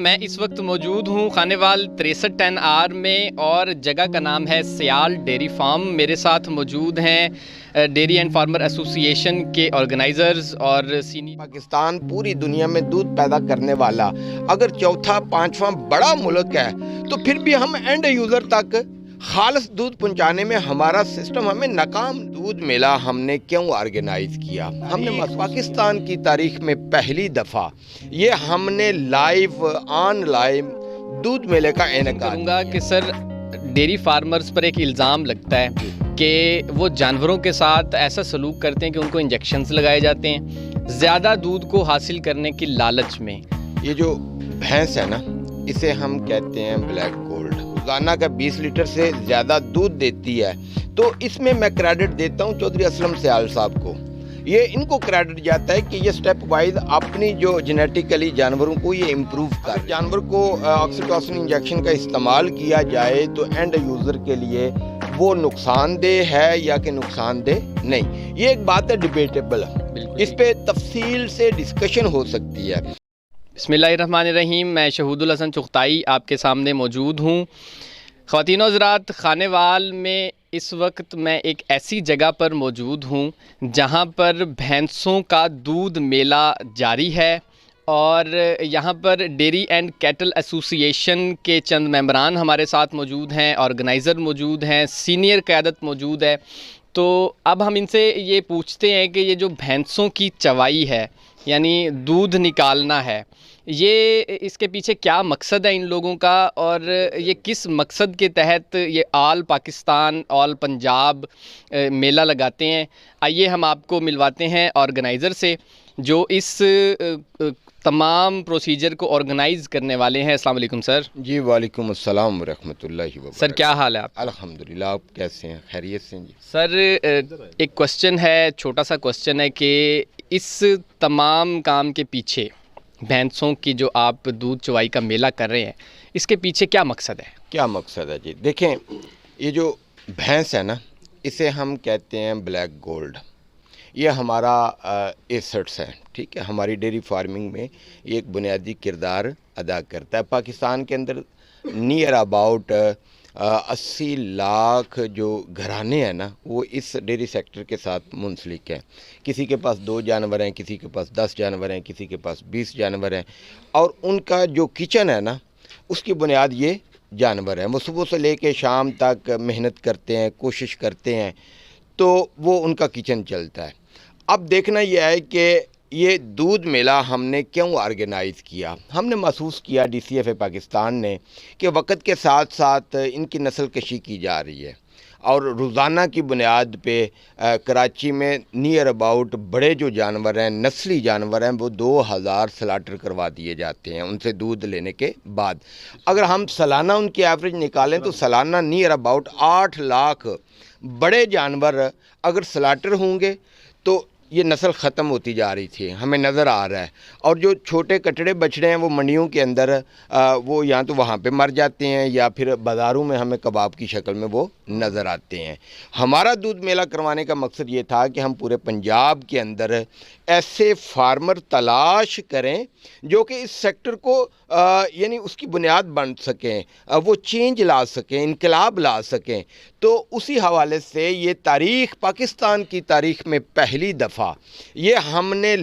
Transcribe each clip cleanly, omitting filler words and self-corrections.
میں اس وقت موجود ہوں خانیوال 63 آر میں اور جگہ کا نام ہے سیال ڈیری فارم۔ میرے ساتھ موجود ہیں ڈیری اینڈ فارمر ایسوسی ایشن کے آرگنائزرز اور سینئر۔ پاکستان پوری دنیا میں دودھ پیدا کرنے والا اگر چوتھا پانچواں بڑا ملک ہے تو پھر بھی ہم اینڈ یوزر تک خالص دودھ پہنچانے میں ہمارا سسٹم ہمیں ناکام۔ دودھ میلہ ہم نے کیوں آرگنائز کیا؟ ہم نے پاکستان کی تاریخ میں پہلی دفعہ یہ ہم نے آن لائن دودھ میلے کا انعقاد کروں گا کہ سر ڈیری فارمرز پر ایک الزام لگتا ہے کہ وہ جانوروں کے ساتھ ایسا سلوک کرتے ہیں کہ ان کو انجیکشنز لگائے جاتے ہیں زیادہ دودھ کو حاصل کرنے کی لالچ میں۔ یہ جو بھینس ہے نا، اسے ہم کہتے ہیں بلیک گولڈ، روزانہ کا 20 لیٹر سے زیادہ دودھ دیتی ہے، تو اس میں کریڈٹ دیتا ہوں چودھری اسلم سیال صاحب کو۔ یہ ان کو کریڈٹ جاتا ہے کہ یہ سٹیپ وائز اپنی جو جینیٹیکلی جانوروں کو یہ امپروو کر جانور کو آکسیٹوسن انجیکشن کا استعمال کیا جائے تو اینڈ یوزر کے لیے وہ نقصان دہ ہے یا کہ نقصان دہ نہیں، یہ ایک بات ہے ڈیبیٹیبل، اس پہ تفصیل سے ڈسکشن ہو سکتی ہے۔ بسم اللہ الرحمن الرحیم۔ میں شہود الحسن چغتائی آپ کے سامنے موجود ہوں۔ خواتین و حضرات، خانیوال میں اس وقت میں ایک ایسی جگہ پر موجود ہوں جہاں پر بھینسوں کا دودھ میلہ جاری ہے اور یہاں پر ڈیری اینڈ کیٹل ایسوسی ایشن کے چند ممبران ہمارے ساتھ موجود ہیں، آرگنائزر موجود ہیں، سینئر قیادت موجود ہے۔ تو اب ہم ان سے یہ پوچھتے ہیں کہ یہ جو بھینسوں کی چوائی ہے یعنی دودھ نکالنا ہے، یہ اس کے پیچھے کیا مقصد ہے ان لوگوں کا، اور یہ کس مقصد کے تحت یہ آل پاکستان آل پنجاب میلہ لگاتے ہیں؟ آئیے ہم آپ کو ملواتے ہیں آرگنائزر سے جو اس تمام پروسیجر کو آرگنائز کرنے والے ہیں۔ السلام علیکم سر۔ جی وعلیکم السلام ورحمۃ اللہ وبرکاتہ۔ سر کیا حال ہے آپ؟ الحمدللہ، آپ کیسے ہیں؟ خیریت سے جی؟ سر ایک کوسچن ہے، چھوٹا سا کوسچن ہے کہ اس تمام کام کے پیچھے بھینسوں کی جو آپ دودھ چوائی کا میلہ کر رہے ہیں، اس کے پیچھے کیا مقصد ہے؟ کیا مقصد ہے جی؟ دیکھیں، یہ جو بھینس ہے نا، اسے ہم کہتے ہیں بلیک گولڈ، یہ ہمارا ایسٹس ہے، ٹھیک ہے؟ ہماری ڈیری فارمنگ میں یہ ایک بنیادی کردار ادا کرتا ہے۔ پاکستان کے اندر نیئر اباؤٹ 80 لاکھ جو گھرانے ہیں نا، وہ اس ڈیری سیکٹر کے ساتھ منسلک ہیں۔ کسی کے پاس 2 جانور ہیں، کسی کے پاس 10 جانور ہیں، کسی کے پاس 20 جانور ہیں، اور ان کا جو کچن ہے نا، اس کی بنیاد یہ جانور ہیں۔ وہ صبح سے لے کے شام تک محنت کرتے ہیں، کوشش کرتے ہیں، تو وہ ان کا کچن چلتا ہے۔ اب دیکھنا یہ ہے کہ یہ دودھ میلہ ہم نے کیوں آرگنائز کیا؟ ہم نے محسوس کیا، D C F A Pakistan نے، کہ وقت کے ساتھ ساتھ ان کی نسل کشی کی جا رہی ہے، اور روزانہ کی بنیاد پہ کراچی میں نیئر اباؤٹ بڑے جو جانور ہیں، نسلی جانور ہیں، وہ 2000 سلاٹر کروا دیے جاتے ہیں ان سے دودھ لینے کے بعد۔ اگر ہم سالانہ ان کی ایوریج نکالیں تو سالانہ نیئر اباؤٹ 8 لاکھ بڑے جانور اگر سلاٹر ہوں گے تو یہ نسل ختم ہوتی جا رہی تھی، ہمیں نظر آ رہا ہے۔ اور جو چھوٹے کٹڑے بچڑے ہیں وہ منڈیوں کے اندر وہ یا تو وہاں پہ مر جاتے ہیں یا پھر بازاروں میں ہمیں کباب کی شکل میں وہ نظر آتے ہیں۔ ہمارا دودھ میلہ کروانے کا مقصد یہ تھا کہ ہم پورے پنجاب کے اندر ایسے فارمر تلاش کریں جو کہ اس سیکٹر کو یعنی اس کی بنیاد بن سکیں، وہ چینج لا سکیں، انقلاب لا سکیں۔ تو اسی حوالے سے یہ تاریخ، پاکستان کی تاریخ میں پہلی دفعہ یہ ہم نے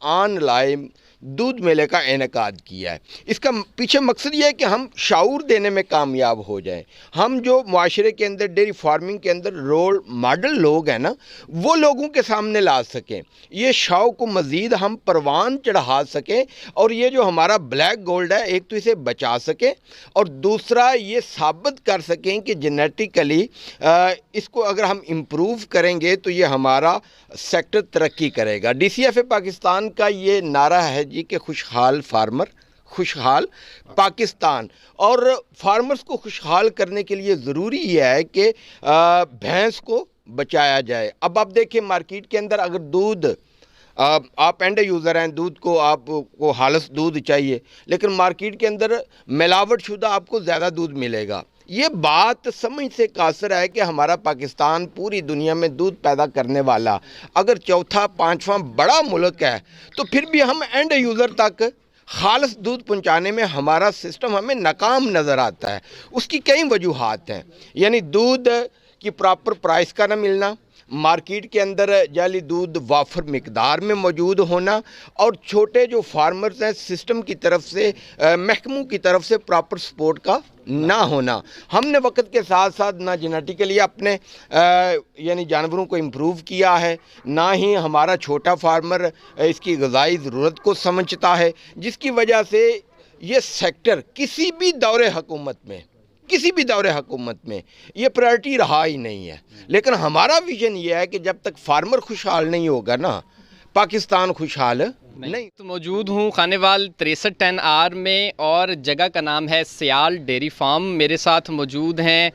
آن لائن دودھ میلے کا انعقاد کیا ہے۔ اس کا پیچھے مقصد یہ ہے کہ ہم شعور دینے میں کامیاب ہو جائیں، ہم جو معاشرے کے اندر ڈیری فارمنگ کے اندر رول ماڈل لوگ ہیں نا، وہ لوگوں کے سامنے لا سکیں، یہ شوق کو مزید ہم پروان چڑھا سکیں، اور یہ جو ہمارا بلیک گولڈ ہے، ایک تو اسے بچا سکیں، اور دوسرا یہ ثابت کر سکیں کہ جینیٹیکلی اس کو اگر ہم امپروو کریں گے تو یہ ہمارا سیکٹر ترقی کرے گا۔ D C F A Pakistan کا یہ نعرہ ہے جی کہ خوشحال فارمر خوشحال پاکستان، اور فارمرز کو خوشحال کرنے کے لیے ضروری یہ ہے کہ بھینس کو بچایا جائے۔ اب آپ دیکھیں مارکیٹ کے اندر اگر دودھ آپ اینڈ یوزر ہیں، دودھ کو آپ کو خالص دودھ چاہیے، لیکن مارکیٹ کے اندر ملاوٹ شدہ آپ کو زیادہ دودھ ملے گا۔ یہ بات سمجھ سے قاصر ہے کہ ہمارا پاکستان پوری دنیا میں دودھ پیدا کرنے والا اگر چوتھا پانچواں بڑا ملک ہے تو پھر بھی ہم اینڈ یوزر تک خالص دودھ پہنچانے میں ہمارا سسٹم ہمیں ناکام نظر آتا ہے. اس کی کئی وجوہات ہیں، یعنی دودھ کی پراپر پرائس کا نہ ملنا، مارکیٹ کے اندر جعلی دودھ وافر مقدار میں موجود ہونا، اور چھوٹے جو فارمرز ہیں سسٹم کی طرف سے، محکموں کی طرف سے پراپر سپورٹ کا نہ ہونا. ہم نے وقت کے ساتھ ساتھ نہ جینیٹیکلی اپنے یعنی جانوروں کو امپروو کیا ہے، نہ ہی ہمارا چھوٹا فارمر اس کی غذائی ضرورت کو سمجھتا ہے، جس کی وجہ سے یہ سیکٹر کسی بھی دور حکومت میں یہ پرائرٹی رہا ہی نہیں ہے. لیکن ہمارا ویژن یہ ہے کہ جب تک فارمر خوشحال نہیں ہوگا نا، پاکستان خوشحال نہیں. تو موجود ہوں خانیوال 63 آر میں، اور جگہ کا نام ہے سیال ڈیری فارم. میرے ساتھ موجود ہیں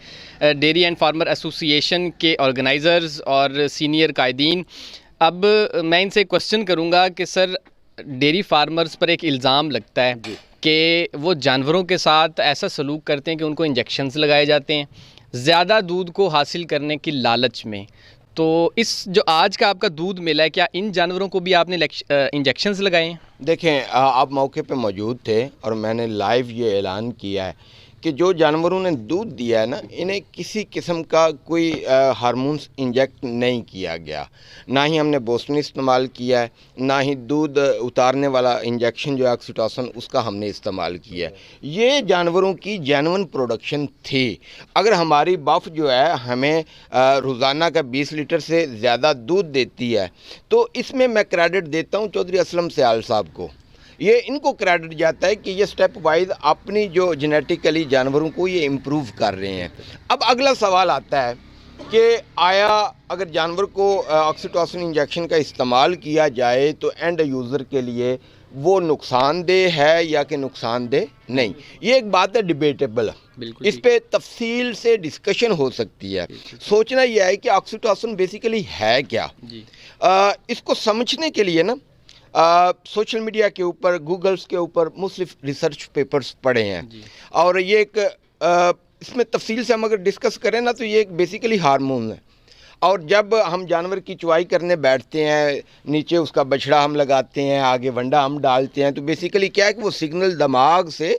ڈیری اینڈ فارمر ایسوسی ایشن کے آرگنائزرز اور سینئر قائدین. اب میں ان سے کوسچن کروں گا کہ سر، ڈیری فارمرز پر ایک الزام لگتا ہے کہ وہ جانوروں کے ساتھ ایسا سلوک کرتے ہیں کہ ان کو انجیکشنز لگائے جاتے ہیں زیادہ دودھ کو حاصل کرنے کی لالچ میں. تو اس جو آج کا آپ کا دودھ ملا ہے، کیا ان جانوروں کو بھی آپ نے انجیکشنز لگائے ہیں؟ دیکھیں، آپ موقع پہ موجود تھے اور میں نے لائیو یہ اعلان کیا ہے کہ جو جانوروں نے دودھ دیا ہے نا، انہیں کسی قسم کا کوئی ہارمونز انجیکٹ نہیں کیا گیا، نہ ہی ہم نے بوسٹن استعمال کیا ہے، نہ ہی دودھ اتارنے والا انجیکشن جو آکسیٹوسن اس کا ہم نے استعمال کیا ہے. یہ جانوروں کی جینون پروڈکشن تھی. اگر ہماری بف جو ہے ہمیں روزانہ کا 20 لیٹر سے زیادہ دودھ دیتی ہے، تو اس میں کریڈٹ دیتا ہوں چودھری اسلم سیال صاحب کو. یہ ان کو کریڈٹ جاتا ہے کہ یہ سٹیپ وائز اپنی جو جینیٹیکلی جانوروں کو یہ امپروو کر رہے ہیں. اب اگلا سوال آتا ہے کہ آیا اگر جانور کو آکسیٹوسن انجیکشن کا استعمال کیا جائے تو اینڈ یوزر کے لیے وہ نقصان دہ ہے یا کہ نقصان دہ نہیں؟ یہ ایک بات ہے ڈیبیٹیبل، اس پہ تفصیل سے ڈسکشن ہو سکتی ہے. سوچنا یہ ہے کہ آکسیٹوسن بیسیکلی ہے کیا. اس کو سمجھنے کے لیے نا سوشل میڈیا کے اوپر، گوگلز کے اوپر مختلف ریسرچ پیپرز پڑھے ہیں، اور یہ ایک اس میں تفصیل سے ہم اگر ڈسکس کریں نا تو یہ ایک بیسیکلی ہارمون ہے. اور جب ہم جانور کی چوائی کرنے بیٹھتے ہیں، نیچے اس کا بچھڑا ہم لگاتے ہیں، آگے ونڈا ہم ڈالتے ہیں، تو بیسیکلی کیا ہے کہ وہ سگنل دماغ سے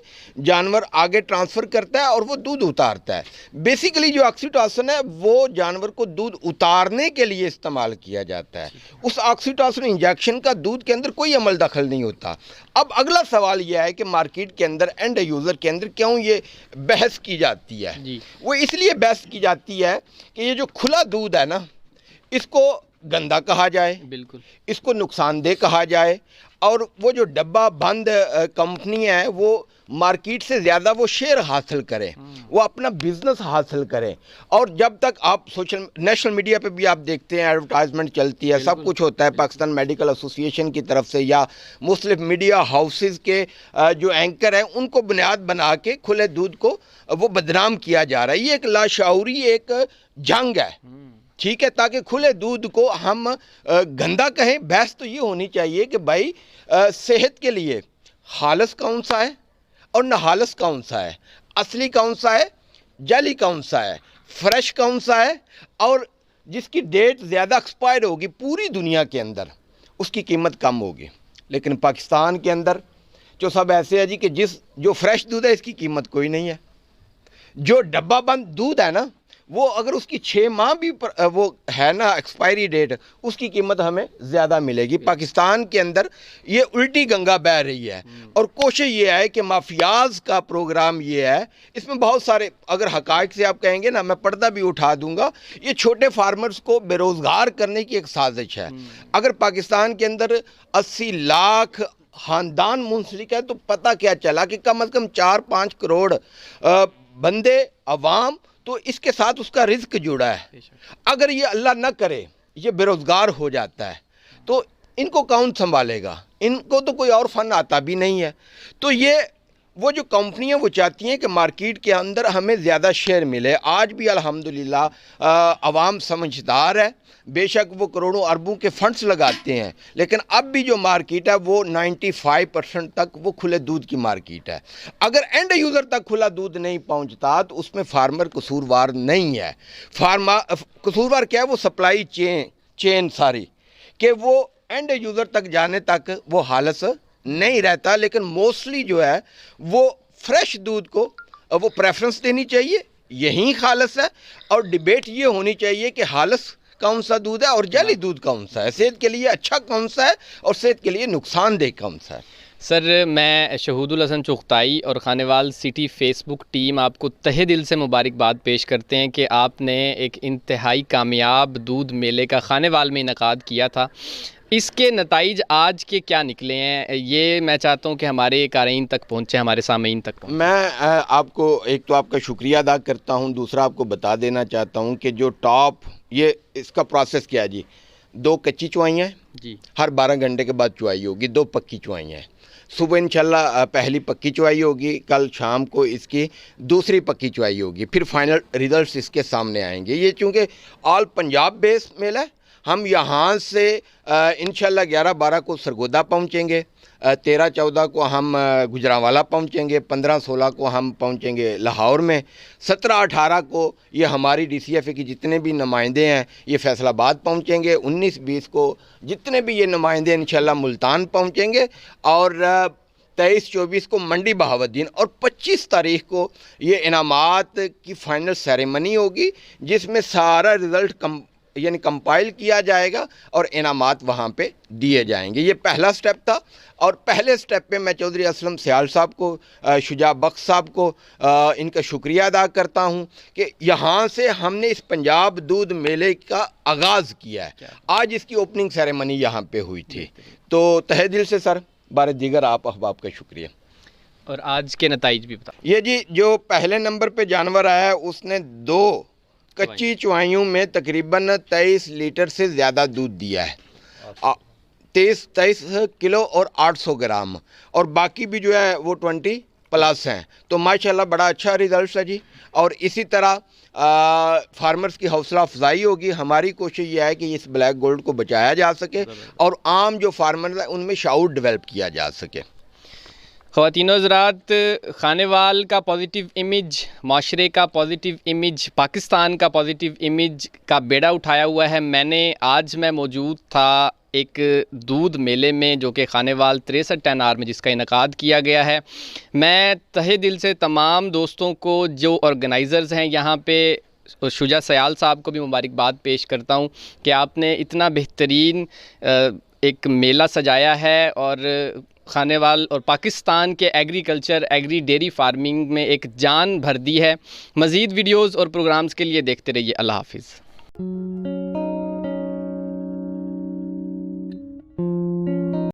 جانور آگے ٹرانسفر کرتا ہے اور وہ دودھ اتارتا ہے. بیسیکلی جو آکسیٹوسن ہے وہ جانور کو دودھ اتارنے کے لیے استعمال کیا جاتا ہے. اس آکسیٹوسن انجیکشن کا دودھ کے اندر کوئی عمل دخل نہیں ہوتا. اب اگلا سوال یہ ہے کہ مارکیٹ کے اندر اینڈ یوزر کے اندر کیوں یہ بحث کی جاتی ہے؟ وہ اس لیے بحث کی جاتی ہے کہ یہ جو کھلا دودھ ہے نا، اس کو گندا کہا جائے، بالکل اس کو نقصان دہ کہا جائے، اور وہ جو ڈبہ بند کمپنی ہے وہ مارکیٹ سے زیادہ وہ شیئر حاصل کریں، وہ اپنا بزنس حاصل کریں. اور جب تک آپ نیشنل میڈیا پہ بھی آپ دیکھتے ہیں ایڈورٹائزمنٹ چلتی ہے، سب کچھ ہوتا ہے، پاکستان میڈیکل ایسوسی ایشن کی طرف سے یا مختلف میڈیا ہاؤسز کے جو اینکر ہیں ان کو بنیاد بنا کے کھلے دودھ کو وہ بدنام کیا جا رہا ہے. یہ ایک لاشعوری ایک جنگ ہے، ٹھیک ہے، تاکہ کھلے دودھ کو ہم گندا کہیں. بحث تو یہ ہونی چاہیے کہ بھائی صحت کے لیے خالص کون سا ہے اور ناخالص کون سا ہے، اصلی کون سا ہے، جعلی کون سا ہے، فریش کون سا ہے، اور جس کی ڈیٹ زیادہ ایکسپائر ہوگی پوری دنیا کے اندر اس کی قیمت کم ہوگی. لیکن پاکستان کے اندر جو سب ایسے ہے جی کہ جو فریش دودھ ہے اس کی قیمت کوئی نہیں ہے. جو ڈبہ بند دودھ ہے نا، وہ اگر اس کی 6 ماہ بھی وہ ہے نا ایکسپائری ڈیٹ، اس کی قیمت ہمیں زیادہ ملے گی. پاکستان کے اندر یہ الٹی گنگا بہہ رہی ہے، اور کوشش یہ ہے کہ مافیاز کا پروگرام یہ ہے. اس میں بہت سارے اگر حقائق سے آپ کہیں گے نا، میں پردہ بھی اٹھا دوں گا، یہ چھوٹے فارمرز کو بے روزگار کرنے کی ایک سازش ہے. اگر پاکستان کے اندر 80 لاکھ خاندان منسلک ہے تو پتہ کیا چلا کہ کم از کم 4-5 کروڑ بندے عوام تو اس کے ساتھ اس کا رزق جڑا ہے. اگر یہ اللہ نہ کرے یہ بے روزگار ہو جاتا ہے تو ان کو کون سنبھالے گا؟ ان کو تو کوئی اور فن آتا بھی نہیں ہے. تو یہ وہ جو کمپنیاں وہ چاہتی ہیں کہ مارکیٹ کے اندر ہمیں زیادہ شیئر ملے. آج بھی الحمدللہ عوام سمجھدار ہے، بے شک وہ کروڑوں اربوں کے فنڈز لگاتے ہیں، لیکن اب بھی جو مارکیٹ ہے وہ 95% تک وہ کھلے دودھ کی مارکیٹ ہے. اگر اینڈ یوزر تک کھلا دودھ نہیں پہنچتا تو اس میں فارمر قصوروار نہیں ہے. قصوروار کیا ہے؟ وہ سپلائی چین ساری، کہ وہ اینڈ یوزر تک جانے تک وہ خالص نہیں رہتا, لیکن موسٹلی جو ہے وہ فریش دودھ کو وہ پریفرنس دینی چاہیے, یہی خالص ہے. اور ڈبیٹ یہ ہونی چاہیے کہ خالص کون سا دودھ ہے اور جعلی دودھ کون سا ہے, صحت کے لیے اچھا کون سا ہے اور صحت کے لیے نقصان دہ کون سا ہے. سر میں شہود الحسن چغتائی اور خانیوال سٹی فیس بک ٹیم آپ کو تہہ دل سے مبارکباد پیش کرتے ہیں کہ آپ نے ایک انتہائی کامیاب دودھ میلے کا خانیوال میں انعقاد کیا تھا. اس کے نتائج آج کے کیا نکلے ہیں, یہ میں چاہتا ہوں کہ ہمارے قارئین تک پہنچے, ہمارے سامعین تک پہنچے. میں آپ کو ایک تو آپ کا شکریہ ادا کرتا ہوں, دوسرا آپ کو بتا دینا چاہتا ہوں کہ جو ٹاپ یہ اس کا پروسیس کیا ہے جی, 2 کچی چوائیاں ہیں جی, ہر 12 گھنٹے کے بعد چوائی ہوگی, 2 پکی چوائیاں ہیں. صبح انشاءاللہ پہلی پکی چوائی ہوگی, کل شام کو اس کی دوسری پکی چوائی ہوگی, پھر فائنل ریزلٹس اس کے سامنے آئیں گے. یہ چونکہ آل پنجاب بیس میلہ ہے, ہم یہاں سے انشاءاللہ 11-12 کو سرگودا پہنچیں گے, 13-14 کو ہم گجرانوالا پہنچیں گے, 15-16 کو ہم پہنچیں گے لاہور میں, 17-18 کو یہ ہماری ڈی سی ایف اے کی جتنے بھی نمائندے ہیں یہ فیصل آباد پہنچیں گے, 19-20 کو جتنے بھی یہ نمائندے انشاءاللہ ملتان پہنچیں گے, اور 23-24 کو منڈی بہاودین, اور 25 تاریخ کو یہ انعامات کی فائنل سیریمنی ہوگی جس میں سارا رزلٹ یعنی کمپائل کیا جائے گا اور انعامات وہاں پہ دیے جائیں گے. یہ پہلا سٹیپ تھا, اور پہلے سٹیپ پہ میں چودھری اسلم سیال صاحب کو, شجاع بخش صاحب کو ان کا شکریہ ادا کرتا ہوں کہ یہاں سے ہم نے اس پنجاب دودھ میلے کا آغاز کیا ہے. آج اس کی اوپننگ سیریمنی یہاں پہ ہوئی تھی. تو تہہ دل سے سر بارے دیگر آپ احباب کا شکریہ. اور آج کے نتائج بھی بتائیں. یہ جی جو پہلے نمبر پہ جانور آیا ہے اس نے 2 کچی چوائیوں میں تقریباً 23 لیٹر سے زیادہ دودھ دیا ہے, 23 کلو اور 800 گرام, اور باقی بھی جو ہے وہ 20 پلس ہیں. تو ماشاءاللہ بڑا اچھا ریزلٹ ہے جی. اور اسی طرح فارمرز کی حوصلہ افزائی ہوگی. ہماری کوشش یہ ہے کہ اس بلیک گولڈ کو بچایا جا سکے اور عام جو فارمرز ہیں ان میں شعور ڈیولپ کیا جا سکے. خواتین و حضرات, خانیوال کا پازیٹیو امیج, معاشرے کا پازیٹیو امیج, پاکستان کا پازیٹیو امیج کا بیڑا اٹھایا ہوا ہے. آج میں موجود تھا ایک دودھ میلے میں جو کہ خانیوال 63 10 آر میں جس کا انعقاد کیا گیا ہے. میں تہہ دل سے تمام دوستوں کو جو آرگنائزرز ہیں یہاں پہ, شجاع سیال صاحب کو بھی مبارکباد پیش کرتا ہوں کہ آپ نے اتنا بہترین ایک میلہ سجایا ہے اور خانیوال اور پاکستان کے ایگریکلچر ایگری ڈیری فارمنگ میں ایک جان بھر دی ہے. مزید ویڈیوز اور پروگرامز کے لیے دیکھتے رہیے. اللہ حافظ.